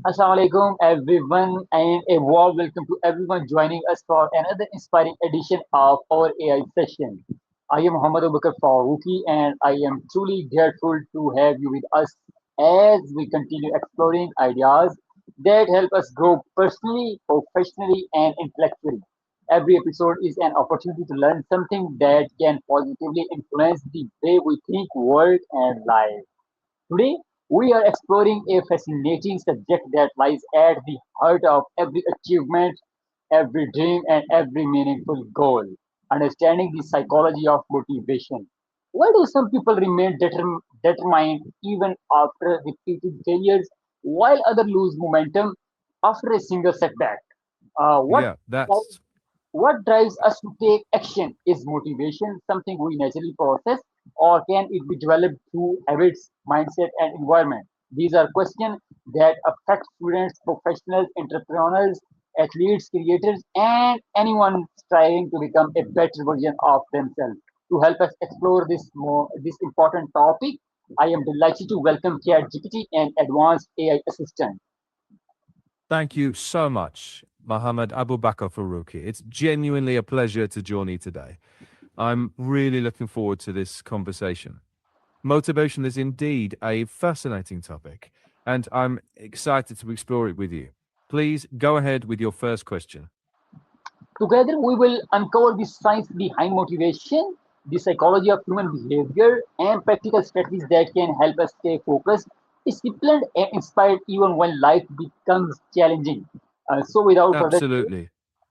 Assalamu alaikum everyone and a warm welcome to everyone joining us for another inspiring edition of our AI session. I am Muhammad Abubakar Farooqi and I am truly grateful to have you with us as we continue exploring ideas that help us grow personally, professionally and intellectually. Every episode is an opportunity to learn something that can positively influence the way we think, work and live. Today, we are exploring a fascinating subject that lies at the heart of every achievement, every dream, and every meaningful goal understanding the psychology of motivation. Why do some people remain determined even after repeated failures, while others lose momentum after a single setback? Uh, what Yeah, that's what drives us to take action? Is motivation something we naturally process, or can it be developed through habits, mindset, and environment? These are questions that affect students, professionals, entrepreneurs, athletes, creators, and anyone striving to become a better version of themselves. To help us explore this important topic, I am delighted to welcome ChatGPT and Advanced AI Assistant. thank you so much, Mohammed Abu Bakr Farouki. It's genuinely a pleasure to join you today. I'm really looking forward to this conversation. Motivation is indeed a fascinating topic, and I'm excited to explore it with you. Please go ahead with your first question. Together, we will uncover the science behind motivation, the psychology of human behavior, and practical strategies that can help us stay focused, disciplined, and inspired even when life becomes challenging. Without further ado, Absolutely.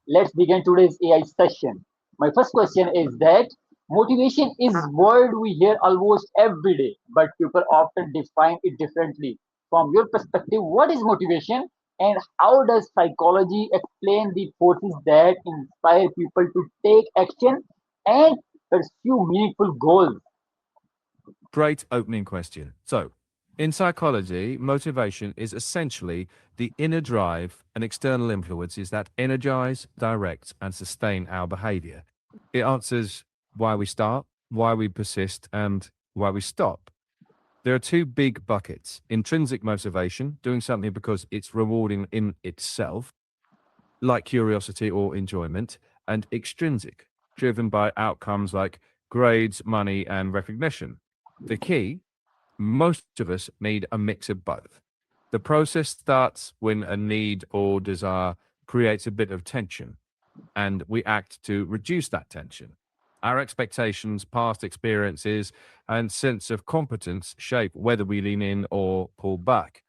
let's begin today's AI session. My first question is that motivation is a word we hear almost every day, but people often define it differently. From your perspective, what is motivation and how does psychology explain the forces that inspire people to take action and pursue meaningful goals? Great opening question. So, in psychology, motivation is essentially the inner drive and external influences that energize, direct, and sustain our behavior. It answers why we start, why we persist, and why we stop. There are two big buckets: intrinsic motivation, doing something because it's rewarding in itself, like curiosity or enjoyment, and extrinsic, driven by outcomes like grades, money, and recognition. The key: most of us need a mix of both. The process starts when a need or desire creates a bit of tension, and we act to reduce that tension. Our expectations, past experiences, and sense of competence shape whether we lean in or pull back.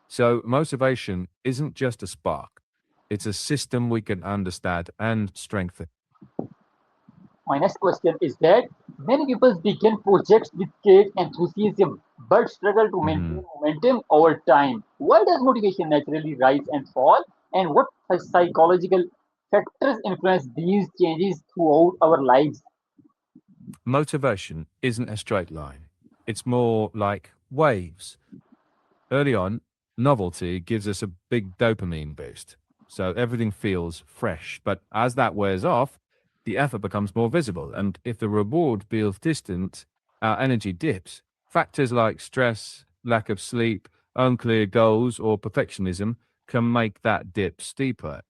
So, motivation isn't just a spark, it's a system we can understand and strengthen. My next question is that many people begin projects with great enthusiasm but struggle to maintain Mhm. momentum over time. Why does motivation naturally rise and fall? And what psychological factors influence these changes throughout our lives? Motivation isn't a straight line, it's more like waves. Early on, novelty gives us a big dopamine boost. So everything feels fresh. But as that wears off, the effort becomes more visible. And if the reward feels distant, our energy dips. Factors like stress, lack of sleep, unclear goals, or perfectionism can make that dip steeper.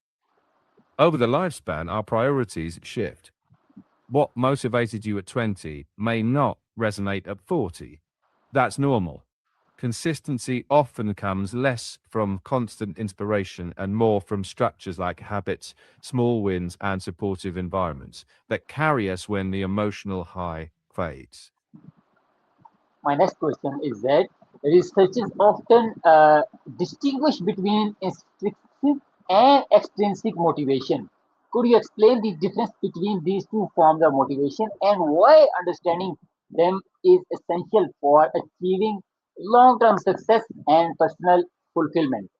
Over the lifespan, our priorities shift. What motivated you at 20 may not resonate at 40. That's normal. Consistency often comes less from constant inspiration and more from structures like habits, small wins, and supportive environments that carry us when the emotional high fades. My next question is that researchers often distinguish between intrinsic and extrinsic motivation. Could you explain the difference between these two forms of motivation and why understanding them is essential for achieving long term success and personal fulfillment?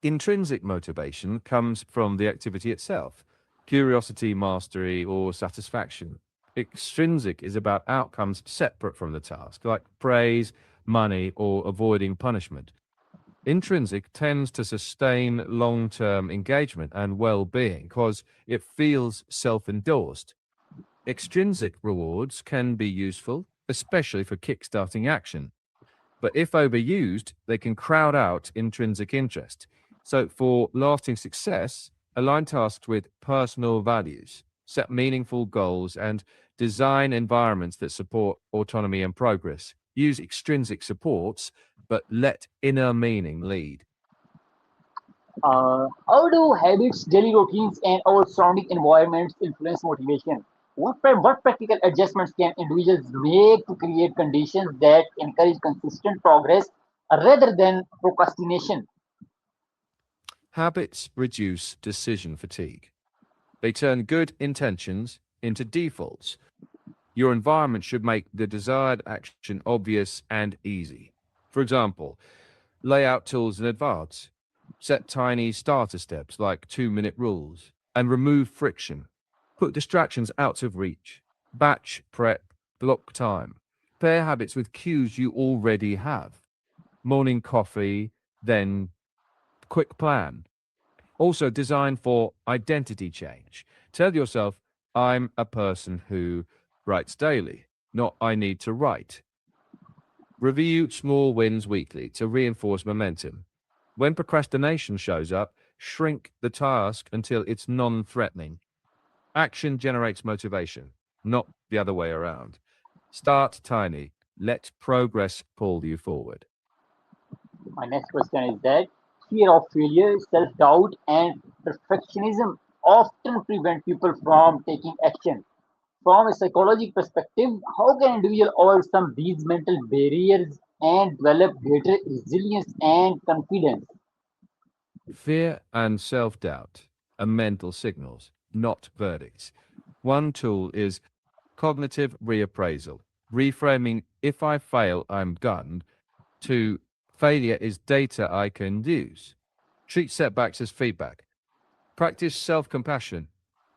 Intrinsic motivation comes from the activity itself: curiosity, mastery, or satisfaction. Extrinsic is about outcomes separate from the task, like praise, money, or avoiding punishment. Intrinsic tends to sustain long term engagement and well being because it feels self endorsed. Extrinsic rewards can be useful, especially for kickstarting action. But if overused, they can crowd out intrinsic interest. So, for lasting success, align tasks with personal values, set meaningful goals, and design environments that support autonomy and progress. Use extrinsic supports, but let inner meaning lead. How do habits, daily routines, and our surrounding environments influence motivation? What practical adjustments can individuals make to create conditions that encourage consistent progress rather than procrastination? Habits reduce decision fatigue. They turn good intentions into defaults. Your environment should make the desired action obvious and easy. For example, lay out tools in advance, set tiny starter steps like 2-minute rules, and remove friction. Put distractions out of reach. Batch prep, block time. Pair habits with cues you already have. Morning coffee, then quick plan. Also, design for identity change. Tell yourself, I'm a person who writes daily, not I need to write. Review small wins weekly to reinforce momentum. When procrastination shows up, shrink the task until it's non threatening. Action generates motivation, not the other way around. Start tiny. Let progress pull you forward. My next question is that fear of failure, self doubt, and perfectionism often prevent people from taking action. From a psychological perspective, how can individuals overcome these mental barriers and develop greater resilience and confidence? Fear and self doubt are mental signals, not verdicts. One tool is cognitive reappraisal, reframing if I fail, I'm done, to failure is data I can use. Treat setbacks as feedback. Practice self compassion.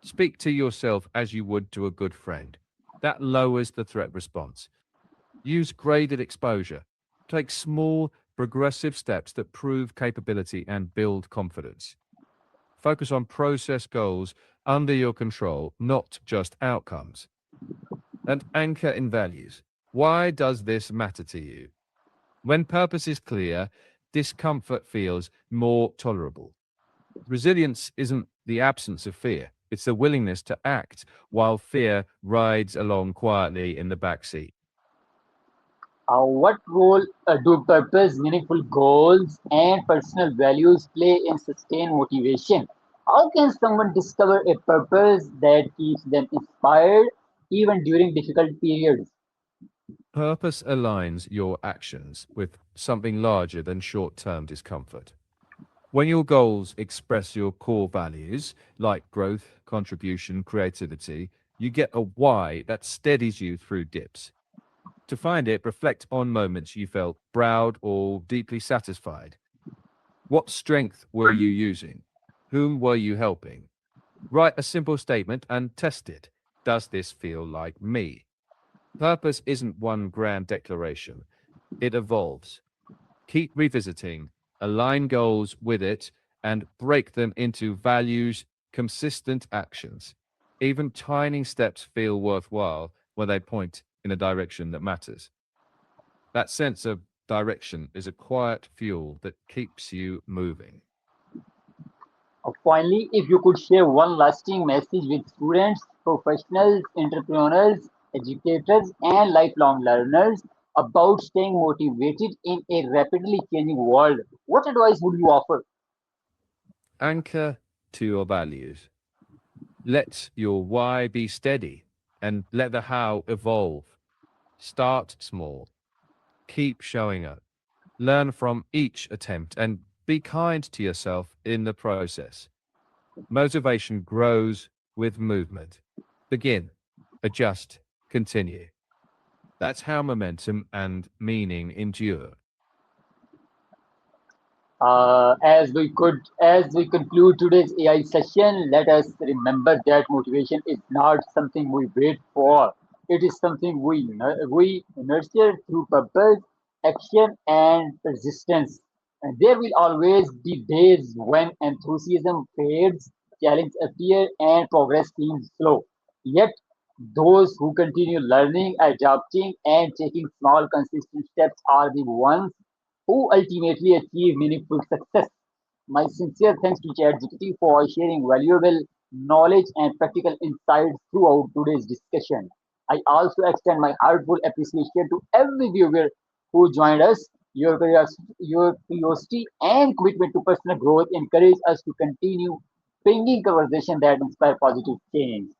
Speak to yourself as you would to a good friend. That lowers the threat response. Use graded exposure. Take small, progressive steps that prove capability and build confidence. Focus on process goals under your control, not just outcomes. And anchor in values. Why does this matter to you? When purpose is clear, discomfort feels more tolerable. Resilience isn't the absence of fear, it's the willingness to act while fear rides along quietly in the backseat. What role do purpose, meaningful goals, and personal values play in sustained motivation? How can someone discover a purpose that keeps them inspired even during difficult periods? Purpose aligns your actions with something larger than short term discomfort. When your goals express your core values, like growth, contribution, creativity, you get a why that steadies you through dips. To find it, reflect on moments you felt proud or deeply satisfied. What strength were you using? Whom were you helping? Write a simple statement and test it. Does this feel like me? Purpose isn't one grand declaration, it evolves. Keep revisiting, align goals with it, and break them into values, consistent actions. Even tiny steps feel worthwhile when they point in a direction that matters. That sense of direction is a quiet fuel that keeps you moving. Finally, if you could share one lasting message with students, professionals, entrepreneurs, educators, and lifelong learners about staying motivated in a rapidly changing world, what advice would you offer? Anchor to your values. Let your why be steady and let the how evolve. Start small. Keep showing up. Learn from each attempt and be kind to yourself in the process. Motivation grows with movement. Begin, adjust, continue. That's how momentum and meaning endure. As we conclude today's AI session, let us remember that motivation is not something we wait for. It is something we nurture through purpose, action, and persistence. And there will always be days when enthusiasm fades, challenges appear, and progress seems slow. Yet Those who continue learning, adapting, and taking small, consistent steps are the ones who ultimately achieve meaningful success. My sincere thanks to ChatGPT for sharing valuable knowledge and practical insights throughout today's discussion. I also extend my heartfelt appreciation to every viewer who joined us. Your curiosity and commitment to personal growth encourage us to continue bringing conversation that inspire positive change.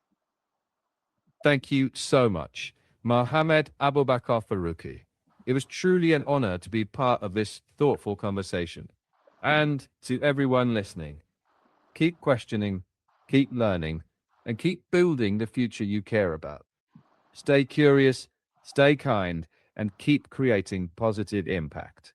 Thank you so much, Mohammed Abubakar Faruqi. It was truly an honor to be part of this thoughtful conversation. And to everyone listening, keep questioning, keep learning, and keep building the future you care about. Stay curious, stay kind, and keep creating positive impact.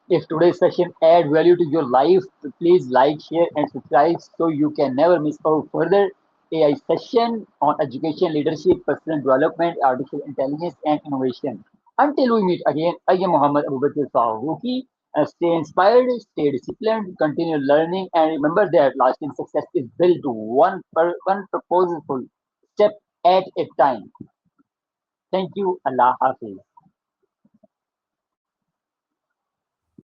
If today's session add value to your life, please like, share, and subscribe so you can never miss our further AI session on education, leadership, personal development, artificial intelligence, and innovation. Until we meet again, I am Muhammad Abubakar Farooqi. Stay inspired, stay disciplined, continue learning, and remember that lasting success is built one purposeful step at a time. Thank you. Allah Hafiz.